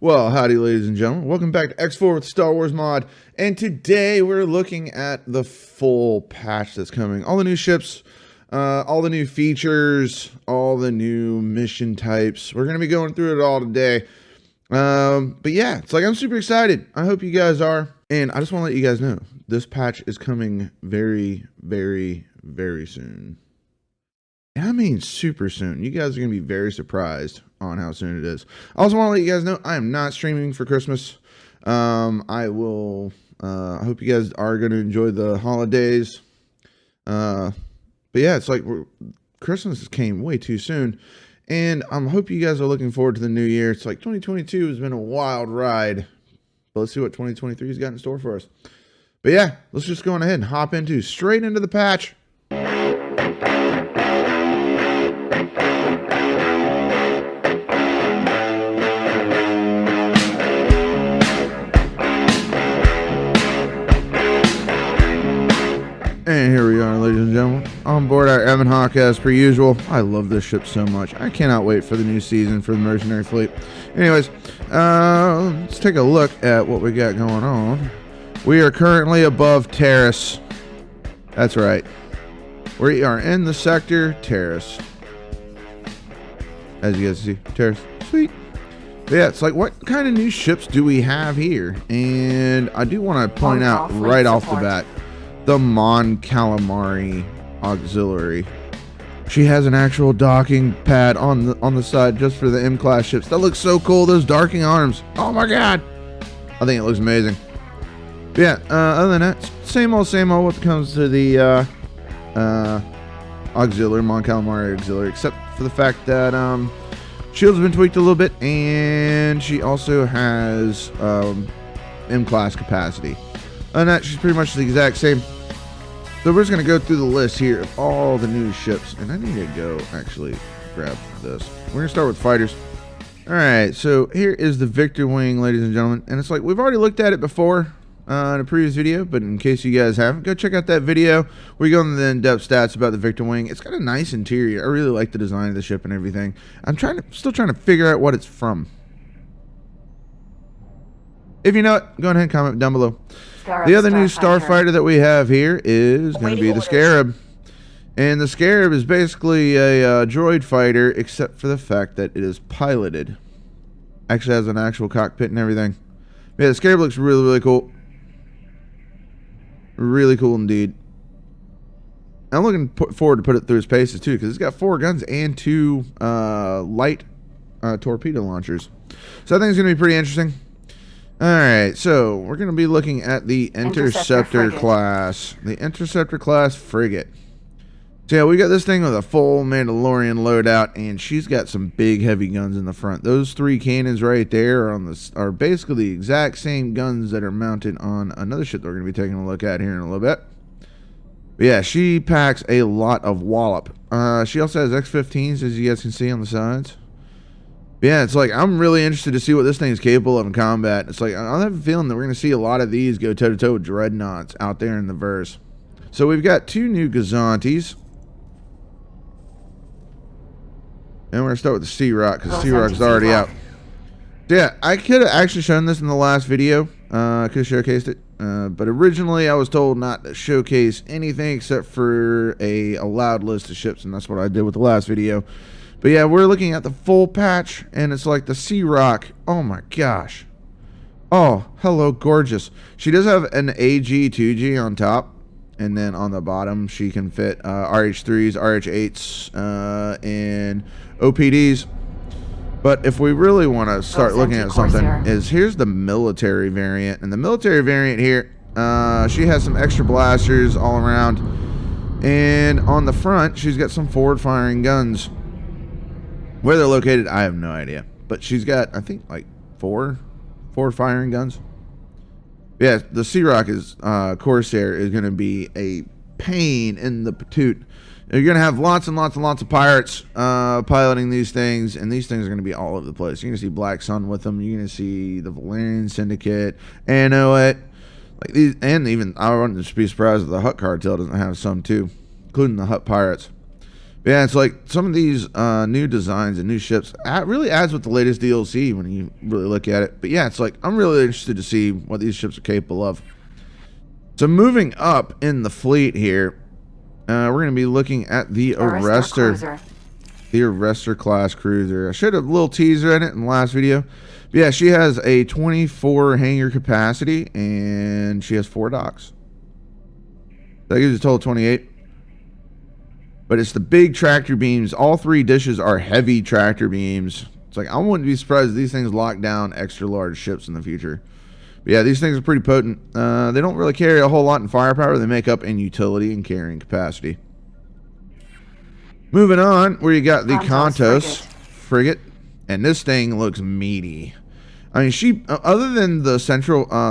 Well, howdy, ladies and gentlemen. Welcome back to X4 with Star Wars Mod. And today we're looking at the full patch that's coming. All the new ships, all the new features, all the new mission types. We're going to be going through it all today. But yeah, it's like I'm super excited. I hope you guys are. And I just want to let you guys know, this patch is coming very, very, very soon. And I mean super soon. You guys are going to be very surprised on how soon it is. I also want to let you guys know I am not streaming for Christmas. I hope you guys are going to enjoy the holidays. But yeah, it's like Christmas came way too soon. And I hope you guys are looking forward to the new year. It's like 2022 has been a wild ride. But let's see what 2023 has got in store for us. But yeah, let's just go on ahead and hop straight into the patch. And here we are, ladies and gentlemen, on board our Evan Hawk as per usual. I love this ship so much. I cannot wait for the new season for the mercenary fleet. Anyways, let's take a look at what we got going on. We are currently above Terrace. That's right. We are in the sector Terrace. As you guys see, Terrace. Sweet. But yeah, it's like, what kind of new ships do we have here? And I do want to point out right off the bat, the Mon Calamari Auxiliary. She has an actual docking pad on the side just for the M-class ships. That looks so cool. Those docking arms. Oh my god. I think it looks amazing. But yeah, other than that, same old when it comes to the auxiliary, Mon Calamari Auxiliary, except for the fact that shield's been tweaked a little bit, and she also has M-class capacity. And that she's pretty much the exact same. So we're just going to go through the list here of all the new ships. And I need to go actually grab this. We're going to start with fighters. Alright, so here is the Victor Wing, ladies and gentlemen. And it's like, we've already looked at it before in a previous video. But in case you guys haven't, go check out that video where you go into the in-depth stats about the Victor Wing. It's got a nice interior. I really like the design of the ship and everything. I'm still trying to figure out what it's from. If you know it, go ahead and comment down below. The other new starfighter that we have here is going to be the Scarab. And the Scarab is basically a droid fighter, except for the fact that it is piloted. Actually has an actual cockpit and everything. Yeah, the Scarab looks really, really cool. Really cool indeed. I'm looking forward to put it through its paces too, because it's got 4 guns and 2 light torpedo launchers. So I think it's going to be pretty interesting. Alright, so we're going to be looking at the Interceptor class. The Interceptor class frigate. So yeah, we got this thing with a full Mandalorian loadout, and she's got some big heavy guns in the front. Those 3 cannons right there are basically the exact same guns that are mounted on another ship that we're going to be taking a look at here in a little bit. But yeah, she packs a lot of wallop. She also has X-15s, as you guys can see on the sides. Yeah, it's like, I'm really interested to see what this thing is capable of in combat. It's like, I have a feeling that we're going to see a lot of these go toe-to-toe with dreadnoughts out there in the verse. So we've got 2 new Gazantes. And we're going to start with the Sea Rock, because Sea Rock's already out. So yeah, I could have actually shown this in the last video. I could have showcased it. But originally, I was told not to showcase anything except for a allowed list of ships, and that's what I did with the last video. But yeah, we're looking at the full patch, and it's like the Sea Rock. Oh my gosh. Oh, hello, gorgeous. She does have an AG-2G on top, and then on the bottom, she can fit RH-3s, RH-8s, and OPDs. But if we really want to start looking at something, here's the military variant. And the military variant here, she has some extra blasters all around. And on the front, she's got some forward-firing guns. Where they're located, I have no idea. But she's got, I think, like 4 firing guns. Yeah, the Sea Rock Corsair is going to be a pain in the patoot. You're going to have lots and lots and lots of pirates piloting these things, and these things are going to be all over the place. You're going to see Black Sun with them. You're going to see the Valerian Syndicate, Anoet, like these, and even I wouldn't be surprised if the Hutt Cartel doesn't have some too, including the Hutt Pirates. Yeah, it's like some of these new designs and new ships really adds with the latest DLC when you really look at it. But yeah, it's like I'm really interested to see what these ships are capable of. So moving up in the fleet here, we're going to be looking at the Arrestor. The Arrestor class cruiser. I showed a little teaser in it in the last video. But yeah, she has a 24 hangar capacity and she has 4 docks. That gives you a total of 28. But it's the big tractor beams. All 3 dishes are heavy tractor beams. It's like I wouldn't be surprised if these things lock down extra large ships in the future. But yeah, these things are pretty potent. They don't really carry a whole lot in firepower. They make up in utility and carrying capacity. Moving on, where you got the Kontos frigate, and this thing looks meaty. I mean, she other than the centerline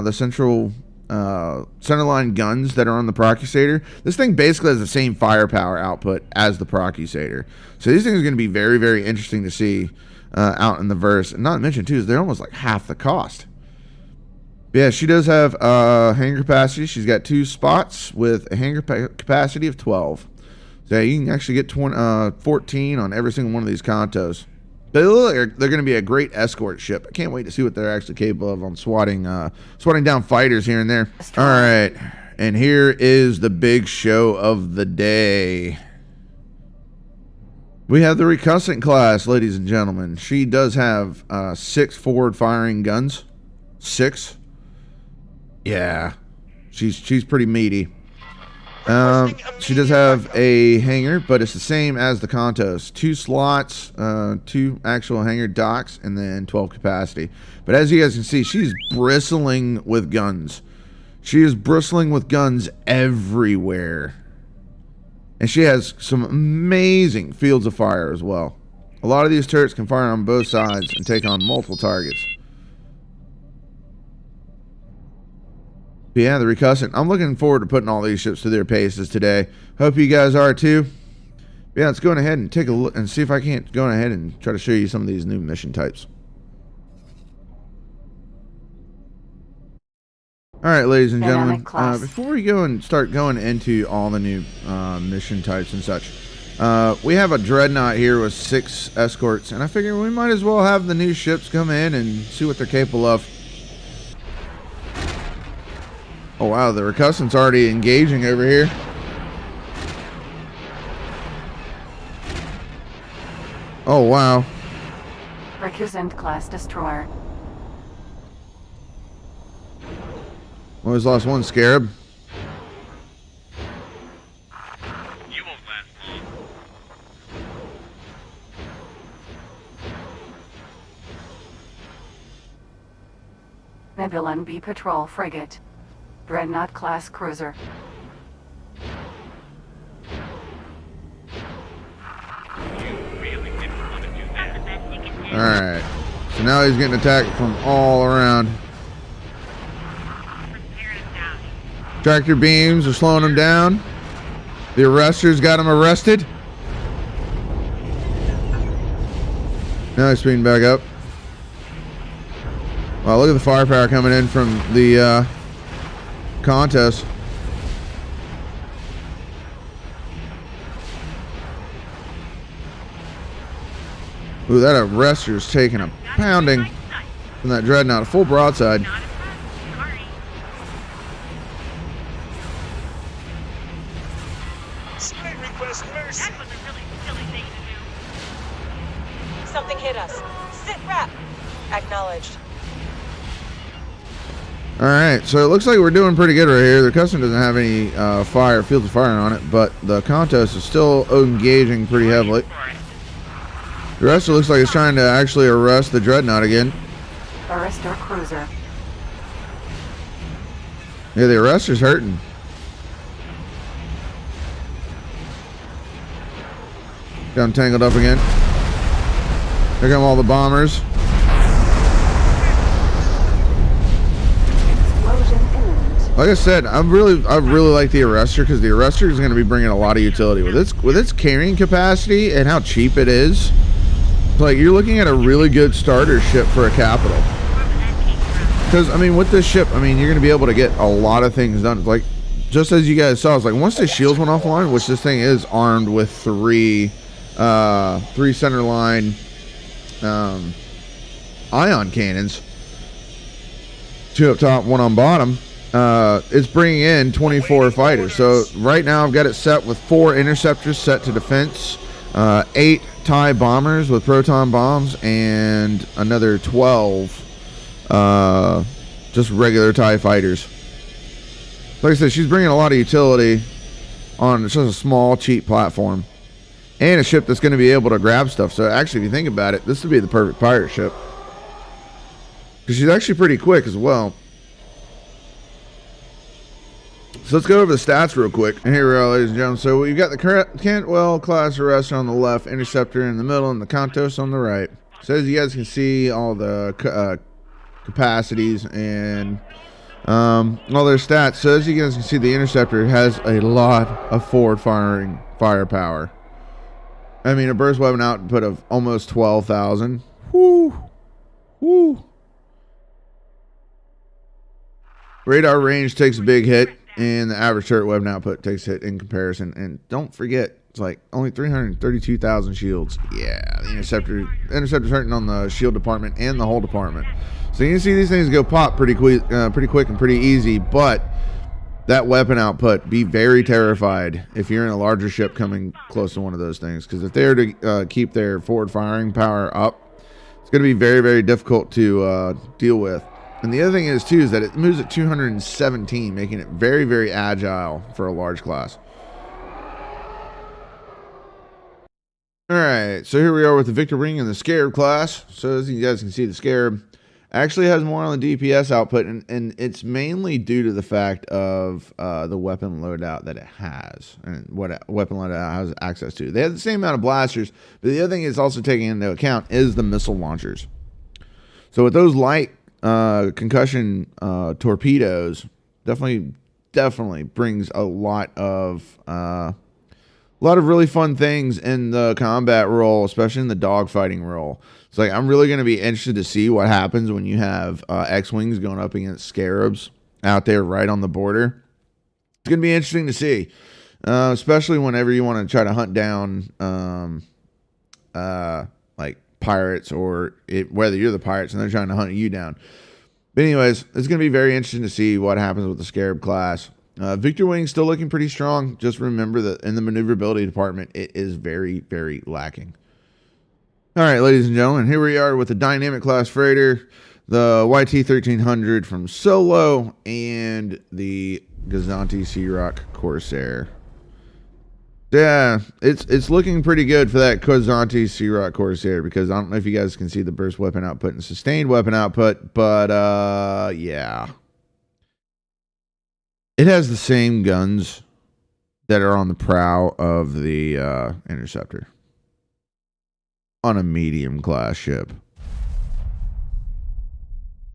guns that are on the Procurator, this thing basically has the same firepower output as the Procurator. So these things are going to be very, very interesting to see out in the verse. And not to mention, too, is they're almost like half the cost. Yeah, she does have hangar capacity. She's got 2 spots with a hangar capacity of 12. So you can actually get 14 on every single one of these Kontos. They look like they're going to be a great escort ship. I can't wait to see what they're actually capable of on swatting down fighters here and there. All right, and here is the big show of the day. We have the Recussant class, ladies and gentlemen. She does have 6 forward-firing guns. 6. Yeah, she's pretty meaty. She does have a hangar, but it's the same as the Kontos. 2 slots, 2 actual hangar docks, and then 12 capacity. But as you guys can see, she's bristling with guns. She is bristling with guns everywhere. And she has some amazing fields of fire as well. A lot of these turrets can fire on both sides and take on multiple targets. But yeah, the Recussant. I'm looking forward to putting all these ships to their paces today. Hope you guys are too. Yeah, let's go ahead and take a look and see if I can't go ahead and try to show you some of these new mission types. All right, ladies and gentlemen, before we go and start going into all the new mission types and such, we have a Dreadnought here with 6 escorts, and I figure we might as well have the new ships come in and see what they're capable of. Oh wow, the Recussant's already engaging over here. Oh wow. Recussant class destroyer. Well, he's lost 1 Scarab. You won't last long. Nebulon B patrol frigate. Dreadnought class cruiser. Alright. So now he's getting attacked from all around. Tractor beams are slowing him down. The arresters got him arrested. Now he's speeding back up. Wow, look at the firepower coming in from the Kontos. Ooh, that arrester's taking a pounding from that Dreadnought, a full broadside. Request mercy. That was a really silly thing to do. Something hit us. Sit rep. Acknowledged. Alright, so it looks like we're doing pretty good right here. The Recussant doesn't have any fields of fire on it, but the Kontos is still engaging pretty heavily. The rest looks like it's trying to actually arrest the Dreadnought again. Arrestor cruiser. Yeah, the arrester's hurting. Got him tangled up again. Here come all the bombers. Like I said, I really like the Arrestor because the Arrestor is going to be bringing a lot of utility with its carrying capacity and how cheap it is. Like, you're looking at a really good starter ship for a capital. Because I mean, with this ship, I mean, you're going to be able to get a lot of things done. Like, just as you guys saw, it's like once the shields went offline, which this thing is armed with 3 3 centerline ion cannons, 2 up top, 1 on bottom. It's bringing in 24 fighters. So right now I've got it set with 4 interceptors set to defense, 8 TIE bombers with proton bombs, and another 12 just regular TIE fighters. Like I said, she's bringing a lot of utility on just a small, cheap platform. And a ship that's going to be able to grab stuff. So actually, if you think about it, this would be the perfect pirate ship. Because she's actually pretty quick as well. So let's go over the stats real quick. And here we are, ladies and gentlemen. So we've got the Cantwell class arrestor on the left, Interceptor in the middle, and the Contos on the right. So as you guys can see, all the capacities and all their stats. So as you guys can see, the Interceptor has a lot of forward firepower. I mean, a burst weapon output of almost 12,000. Whoo! Whoo! Radar range takes a big hit, and the average turret weapon output takes a hit in comparison. And don't forget, it's like only 332,000 shields. Yeah, the Interceptor's hurting on the shield department and the hull department. So you can see these things go pop pretty quick and pretty easy, but that weapon output, be very terrified if you're in a larger ship coming close to one of those things, because if they're to keep their forward firing power up, it's going to be very, very difficult to deal with. And the other thing is, too, is that it moves at 217, making it very, very agile for a large class. All right, so here we are with the Victor Ring and the Scarab class. So as you guys can see, the Scarab actually has more on the DPS output, and it's mainly due to the fact of the weapon loadout that it has, and what weapon loadout it has access to. They have the same amount of blasters, but the other thing it's also taking into account is the missile launchers. So with those light concussion torpedoes, definitely brings a lot of really fun things in the combat role, especially in the dogfighting role. It's like, I'm really going to be interested to see what happens when you have X-Wings going up against Scarabs out there right on the border. It's going to be interesting to see, especially whenever you want to try to hunt down like pirates, or whether you're the pirates and they're trying to hunt you down. But anyways, it's going to be very interesting to see what happens with the Scarab class. Victor Wing's still looking pretty strong. Just remember that in the maneuverability department, it is very, very lacking. All right, ladies and gentlemen, here we are with the Dynamic class freighter, the YT-1300 from Solo, and the Gazanti Sea-Rock Corsair. Yeah, it's looking pretty good for that Gazanti Sea-Rock Corsair, because I don't know if you guys can see the burst weapon output and sustained weapon output, but yeah. It has the same guns that are on the prow of the Interceptor on a medium class ship.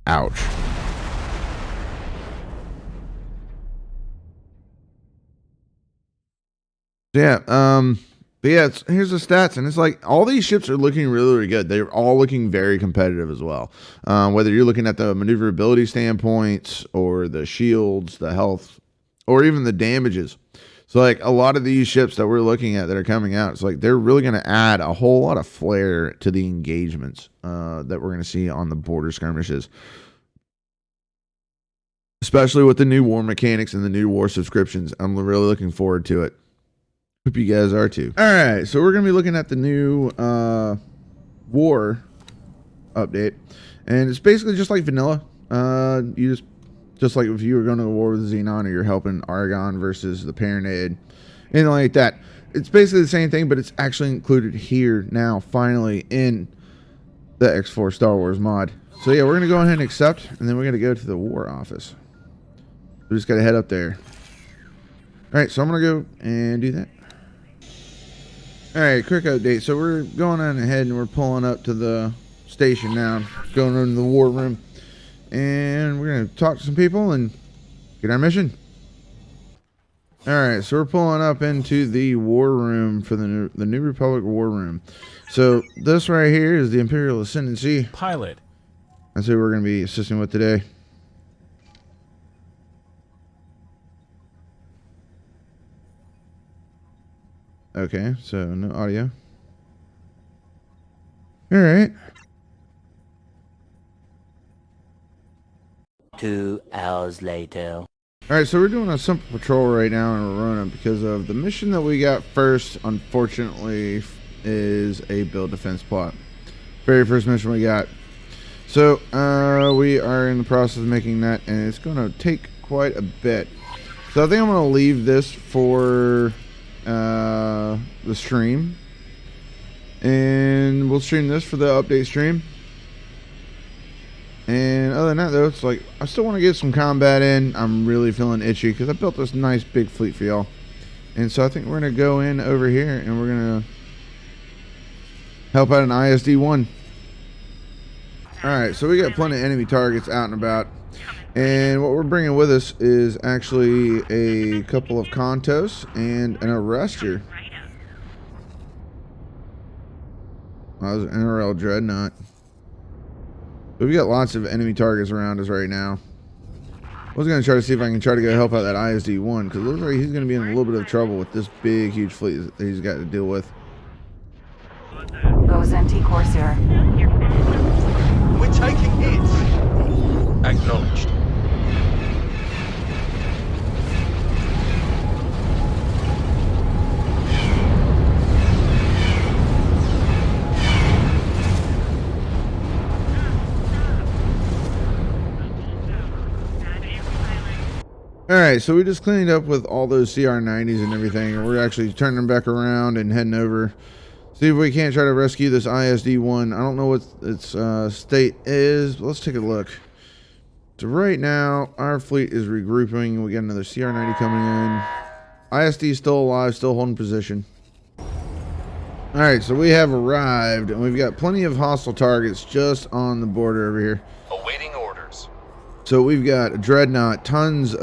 Ouch. Yeah, but yeah, here's the stats, and it's like all these ships are looking really, really good. They're all looking very competitive as well. Whether you're looking at the maneuverability standpoints, or the shields, the health, or even the damages. So like a lot of these ships that we're looking at that are coming out, it's like they're really going to add a whole lot of flair to the engagements that we're going to see on the border skirmishes. Especially with the new war mechanics and the new war subscriptions. I'm really looking forward to it. Hope you guys are too. All right, so we're going to be looking at the new war update. And it's basically just like vanilla. You just like if you were going to war with Xenon, or you're helping Argon versus the Paranid, anything like that. It's basically the same thing, but it's actually included here now, finally, in the X4 Star Wars mod. So yeah, we're going to go ahead and accept, and then we're going to go to the war office. We just got to head up there. All right, so I'm going to go and do that. All right, quick update. So we're going on ahead, and we're pulling up to the station now, going into the war room. And we're going to talk to some people and get our mission. All right, so we're pulling up into the war room for the New Republic war room. So this right here is the Imperial Ascendancy Pilot. That's who we're going to be assisting with today. Okay, so no audio. All right. 2 hours later. All right, so we're doing a simple patrol right now in Aurora because of the mission that we got first. Unfortunately, is a build defense plot. Very first mission we got. So we are in the process of making that, and it's going to take quite a bit. So I think I'm going to leave this for the stream, and we'll stream this for the update stream. And other than that, though, it's like I still want to get some combat in. I'm really feeling itchy because I built this nice big fleet for y'all. And so I think we're going to go in over here and we're going to help out an ISD-1. Alright, so we got plenty of enemy targets out and about. And what we're bringing with us is actually a couple of Contos and an arrestor. Oh, that was an NRL Dreadnought. We've got lots of enemy targets around us right now. I was going to try to see if I can try to go help out that ISD-1, because it looks like he's going to be in a little bit of trouble with this big, huge fleet that he's got to deal with. Goes NT Corsair. We're taking hits. Acknowledged. Alright, so we just cleaned up with all those CR90s and everything, and we're actually turning them back around and heading over. See if we can't try to rescue this ISD-1. I don't know what its state is, but let's take a look. So right now, our fleet is regrouping. We got another CR90 coming in. ISD is still alive, still holding position. Alright, so we have arrived, and we've got plenty of hostile targets just on the border over here. Awaiting orders. So we've got a Dreadnought, tons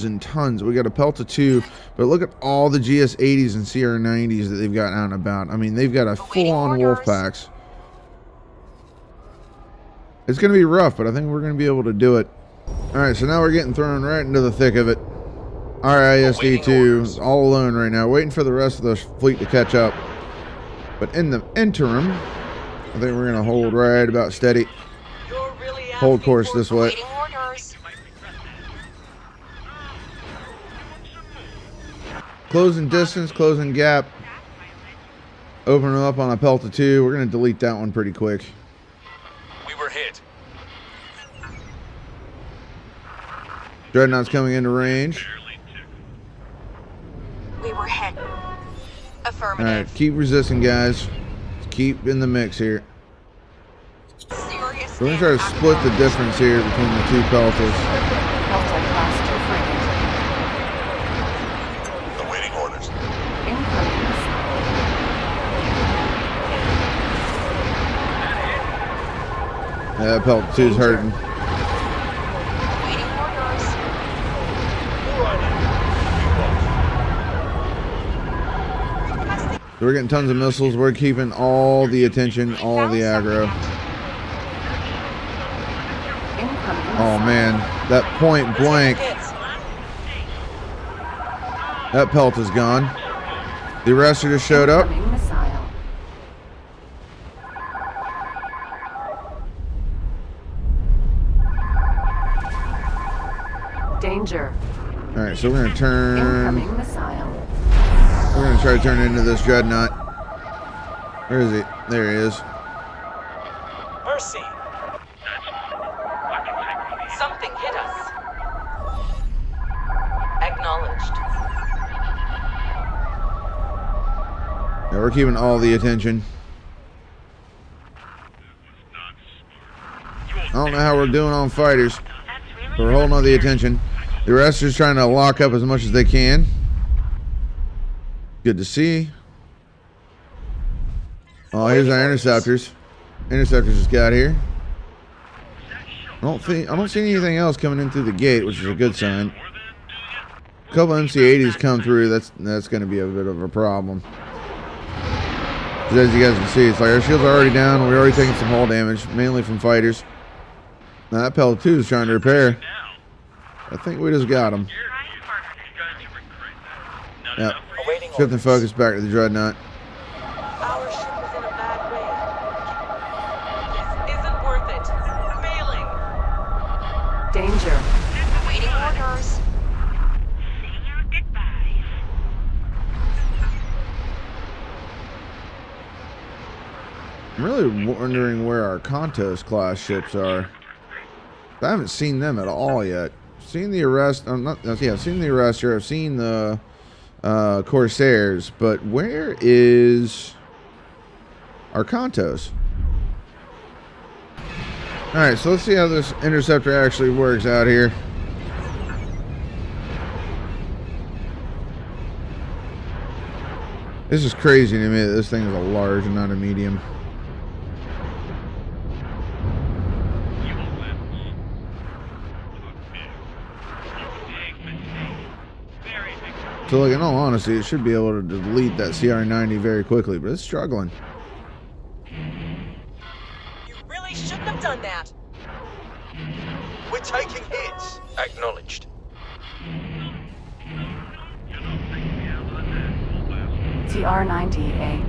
and tons. We got a Pelta 2, but look at all the GS80s and CR90s that they've got out and about. I mean, they've got a full-on wolf packs. It's going to be rough, but I think we're going to be able to do it. All right, so now we're getting thrown right into the thick of it. Our ISD-2 all alone right now, waiting for the rest of the fleet to catch up. But in the interim, I think we're going to hold right about steady. Hold course this way. Closing distance, closing gap. Opening up on a Pelta 2. We're going to delete that one pretty quick. We were hit. Dreadnought's coming into range. We were hit. Affirmative. Alright, keep resisting, guys. Keep in the mix here. Serious. We're going to try to split the difference here between the two Peltas. Delta Class 2 frigate. Awaiting orders. Incoming That Pelta 2's hurting. Waiting orders. So we're getting tons of missiles. We're keeping all the attention, all the aggro. incoming Oh man, that point blank. That Pelta's gone. The arrestor just showed up. incoming missile. Danger. Alright, so we're going to turn. Incoming missile. We're going to try to turn into this Dreadnought. Where is he? There he is. Mercy. Something hit us. Acknowledged. Yeah, we're keeping all the attention. I don't know how we're doing on fighters, but we're holding all the attention. The arrestor's trying to lock up as much as they can. Good to see. Oh, here's our interceptors. Interceptors just got here. I don't see anything else coming in through the gate, which is a good sign. A couple MC-80s come through. That's going to be a bit of a problem. As you guys can see, it's like our shields are already down. We're already taking some hull damage, mainly from fighters. Now that Pelta 2 is trying to repair. I think we just got him. Yep. Awaiting Shifting orders. focus back to the Dreadnought. Our ship is in a bad way. really wondering where our Kantos class ships are. I haven't seen them at all yet. Seen the arrest. I've seen the arrestor. I've seen the Corsairs, but where is our Kantos? All right, so let's see how this interceptor actually works out here. This is crazy to me that this thing is a large and not a medium. So, like, in all honesty, it should be able to delete that CR90 very quickly, but it's struggling. You really shouldn't have done that. We're taking hits. Acknowledged. TR-90A.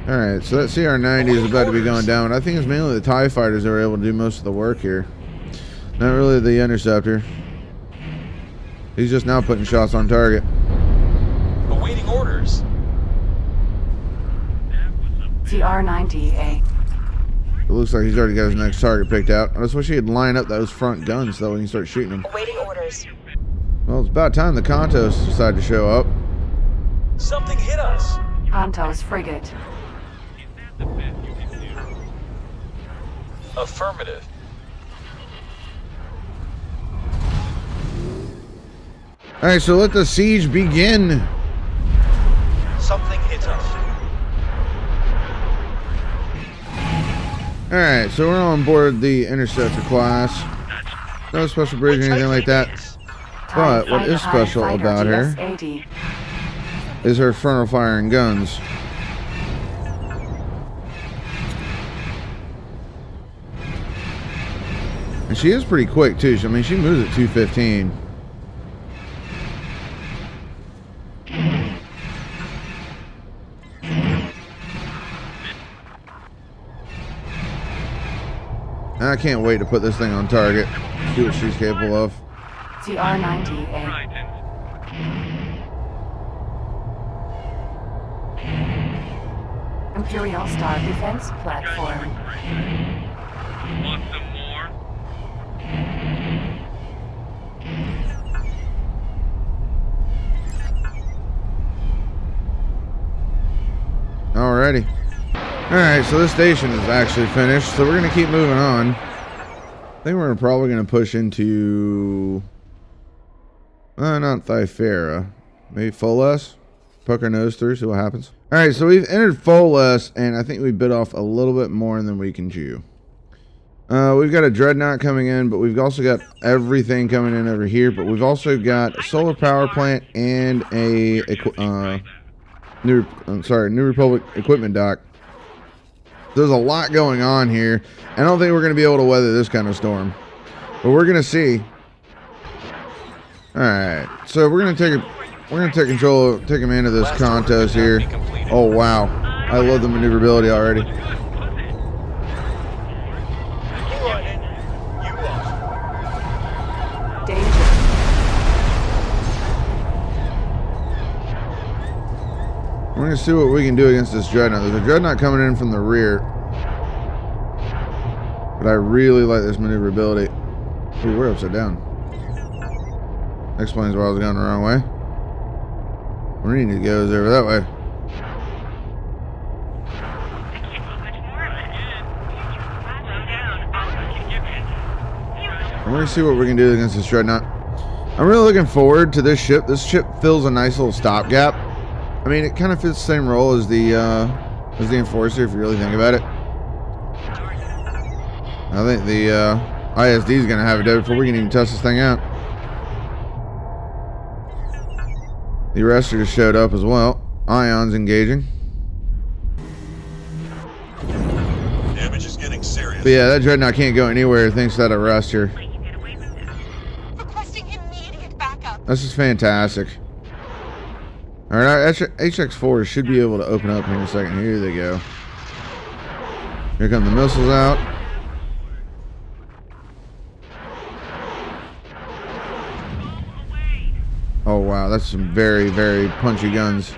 Alright, so that CR90 is about to be going down. I think it's mainly the TIE fighters that were able to do most of the work here. Not really the interceptor. He's just now putting shots on target. Awaiting orders. TR-90A. It looks like he's already got his next target picked out. I just wish he'd line up those front guns so we can start shooting them. Awaiting orders. Well, it's about time the Kantos decided to show up. Something hit us. Kantos frigate. Affirmative. Alright, so let the siege begin. Something hit us. Alright, so we're on board the interceptor class. No special bridge or anything like that. But what is special about her is her frontal firing guns. And she is pretty quick too. I mean, she moves at 215. I can't wait to put this thing on target. See what she's capable of. TR-90A. Imperial Star Defense Platform. Want some more? Alrighty. Alright, so this station is actually finished, so we're going to keep moving on. I think we're probably going to push into... not Thyfera. Maybe Foles? Poke our nose through, see what happens. Alright, so we've entered Foles, and I think we bit off a little bit more than we can chew. We've got a Dreadnought coming in, but we've also got everything coming in over here. But we've also got a solar power plant and a New Republic equipment dock. There's a lot going on here. I don't think we're going to be able to weather this kind of storm, but we're going to see. All right, so we're going to take control, take command of this Kantos here. Oh wow, I love the maneuverability already. We're going to see what we can do against this Dreadnought. There's a Dreadnought coming in from the rear. But I really like this maneuverability. Ooh, we're upside down. Explains why I was going the wrong way. Where we need to go is over that way. And we're going to see what we can do against this Dreadnought. I'm really looking forward to this ship. This ship fills a nice little stopgap. I mean, it kind of fits the same role as the Enforcer, if you really think about it. I think the ISD is going to have it there before we can even test this thing out. The arrestor just showed up as well. Ions engaging. Damage is getting serious. But yeah, that Dreadnought can't go anywhere thanks to that arrestor. Requesting immediate backup. This is fantastic. Alright, our HX4 should be able to open up here in a second. Here they go. Here come the missiles out. Oh wow, that's some very, very punchy guns.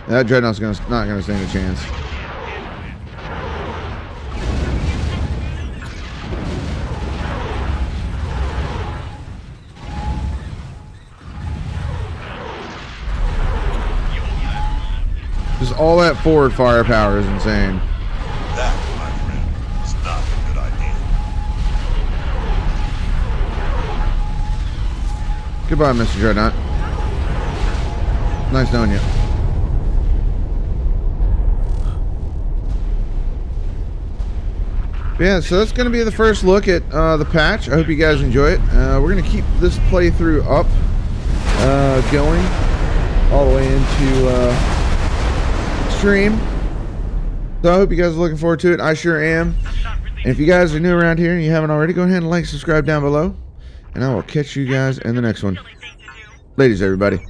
That Dreadnought's not gonna stand a chance. Just all that forward firepower is insane. That, my friend, is not a good idea. Goodbye, Mr. Dreadnought. Nice knowing you. Yeah, so that's going to be the first look at the patch. I hope you guys enjoy it. We're going to keep this playthrough up, going all the way into stream. So I hope you guys are looking forward to it. I sure am. And if you guys are new around here and you haven't already, go ahead and like, subscribe down below. And I will catch you guys in the next one. Ladies, everybody.